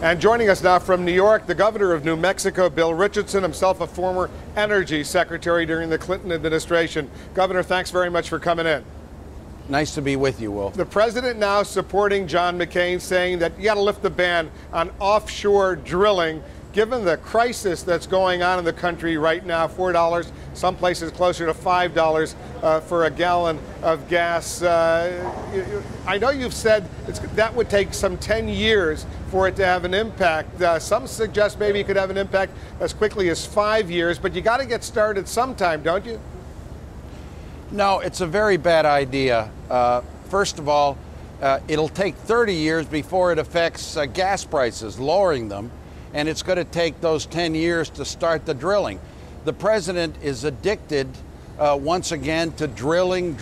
And joining us now from New York, the governor of New Mexico, Bill Richardson, himself a former energy secretary during the Clinton administration. Governor, thanks very much for coming in. Nice to be with you, Will. The president now supporting John McCain, saying that you got to lift the ban on offshore drilling. Given the crisis that's going on in the country right now, $4, some places closer to $5 for a gallon of gas. I know you've said that would take some 10 years for it to have an impact. Some suggest maybe it could have an impact as quickly as 5 years, but you got to get started sometime, don't you? No, it's a very bad idea. First of all, it'll take 30 years before it affects gas prices, lowering them. And it's going to take those 10 years to start the drilling. The president is addicted once again to drilling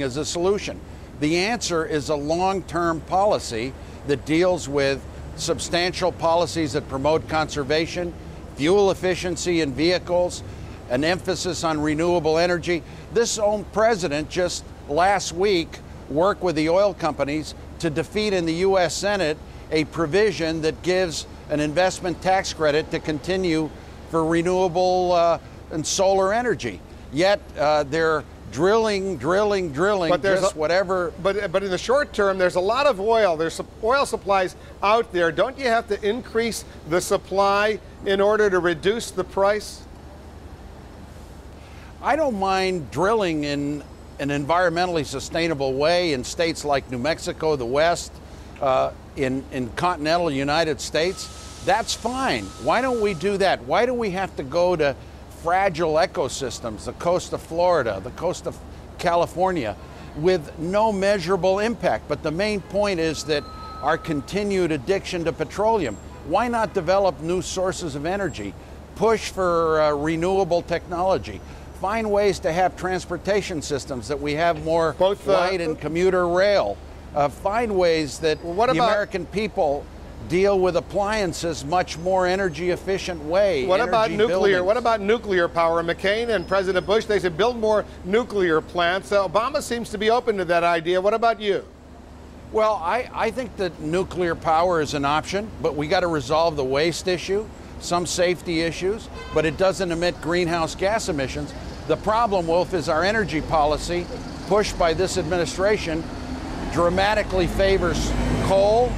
as a solution. The answer is a long-term policy that deals with substantial policies that promote conservation, fuel efficiency in vehicles, an emphasis on renewable energy. This own president just last week worked with the oil companies to defeat in the U.S. Senate a provision that gives an investment tax credit to continue for renewable and solar energy. Yet they're drilling, but just whatever. But in the short term, there's a lot of oil. There's oil supplies out there. Don't you have to increase the supply in order to reduce the price? I don't mind drilling in an environmentally sustainable way in states like New Mexico, the West, in continental United States. That's fine. Why don't we do that? Why do we have to go to fragile ecosystems, the coast of Florida, the coast of California, with no measurable impact? But the main point is that our continued addiction to petroleum. Why not develop new sources of energy? Push for renewable technology. Find ways to have transportation systems that we have more light and commuter rail. Find ways that the American people deal with appliances much more energy efficient way. What about nuclear? What about nuclear power? McCain and President Bush, they said build more nuclear plants. Obama seems to be open to that idea. What about you? Well, I think that nuclear power is an option, but we got to resolve the waste issue, some safety issues, but it doesn't emit greenhouse gas emissions. The problem, Wolf, is our energy policy pushed by this administration dramatically favors coal,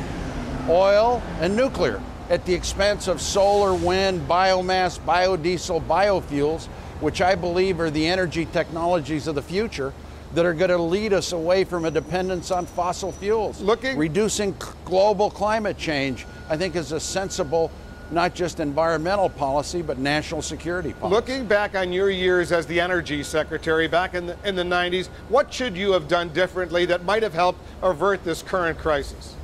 oil, and nuclear at the expense of solar, wind, biomass, biodiesel, biofuels, which I believe are the energy technologies of the future that are going to lead us away from a dependence on fossil fuels. Reducing global climate change, I think, is a sensible, not just environmental policy, but national security policy. Looking back on your years as the energy secretary back in the 90s, what should you have done differently that might have helped avert this current crisis?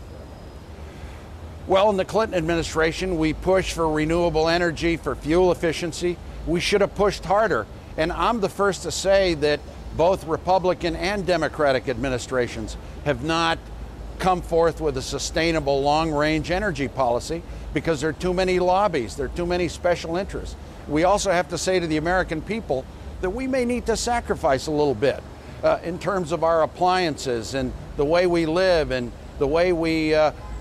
Well, in the Clinton administration, we pushed for renewable energy, for fuel efficiency. We should have pushed harder. And I'm the first to say that both Republican and Democratic administrations have not come forth with a sustainable long-range energy policy because there are too many lobbies, there are too many special interests. We also have to say to the American people that we may need to sacrifice a little bit in terms of our appliances and the way we live and the way we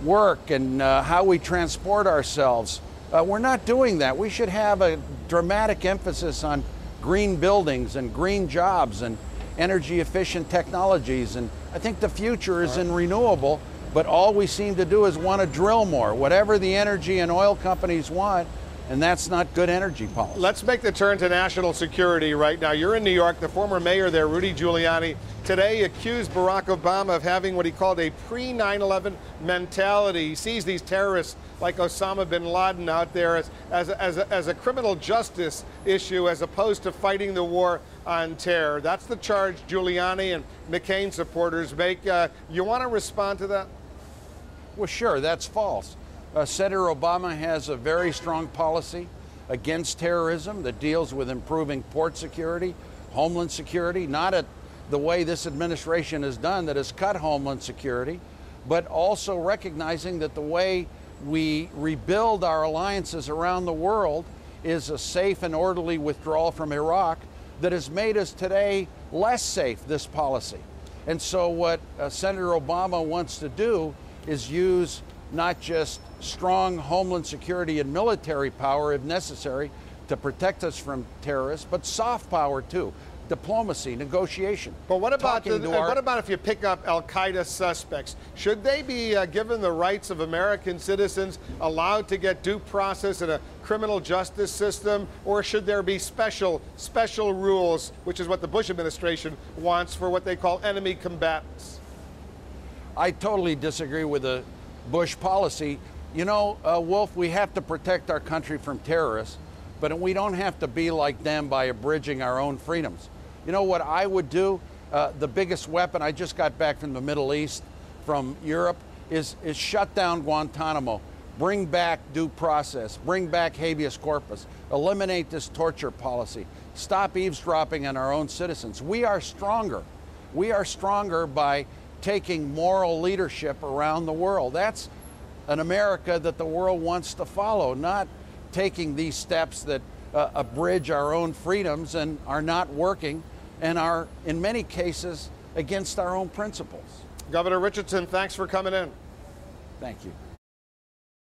work and how we transport ourselves. We're not doing that. We should have a dramatic emphasis on green buildings and green jobs and energy efficient technologies. And I think the future is in renewable, but all we seem to do is want to drill more, whatever the energy and oil companies want, and that's not good energy policy. Let's make the turn to national security right now. You're in New York. The former mayor there, Rudy Giuliani, today accused Barack Obama of having what he called a pre-9/11 mentality. He sees these terrorists like Osama bin Laden out there as a criminal justice issue as opposed to fighting the war on terror. That's the charge Giuliani and McCain supporters make. You want to respond to that? Well, sure, that's false. Senator Obama has a very strong policy against terrorism that deals with improving port security, homeland security, not at the way this administration has done that has cut homeland security, but also recognizing that the way we rebuild our alliances around the world is a safe and orderly withdrawal from Iraq that has made us today less safe, this policy. And so what Senator Obama wants to do is use not just strong homeland security and military power if necessary to protect us from terrorists, but soft power too. Diplomacy, negotiation. But what about what about if you pick up Al-Qaeda suspects? Should they be given the rights of American citizens, allowed to get due process in a criminal justice system, or should there be special rules, which is what the Bush administration wants for what they call enemy combatants? I totally disagree with the Bush policy. You know, Wolf, we have to protect our country from terrorists, but we don't have to be like them by abridging our own freedoms. You know what I would do? The biggest weapon, I just got back from the Middle East, from Europe, is shut down Guantanamo, bring back due process, bring back habeas corpus, eliminate this torture policy, stop eavesdropping on our own citizens. We are stronger. We are stronger by taking moral leadership around the world. That's an America that the world wants to follow, not taking these steps that abridge our own freedoms and are not working and are, in many cases, against our own principles. Governor Richardson, thanks for coming in. Thank you.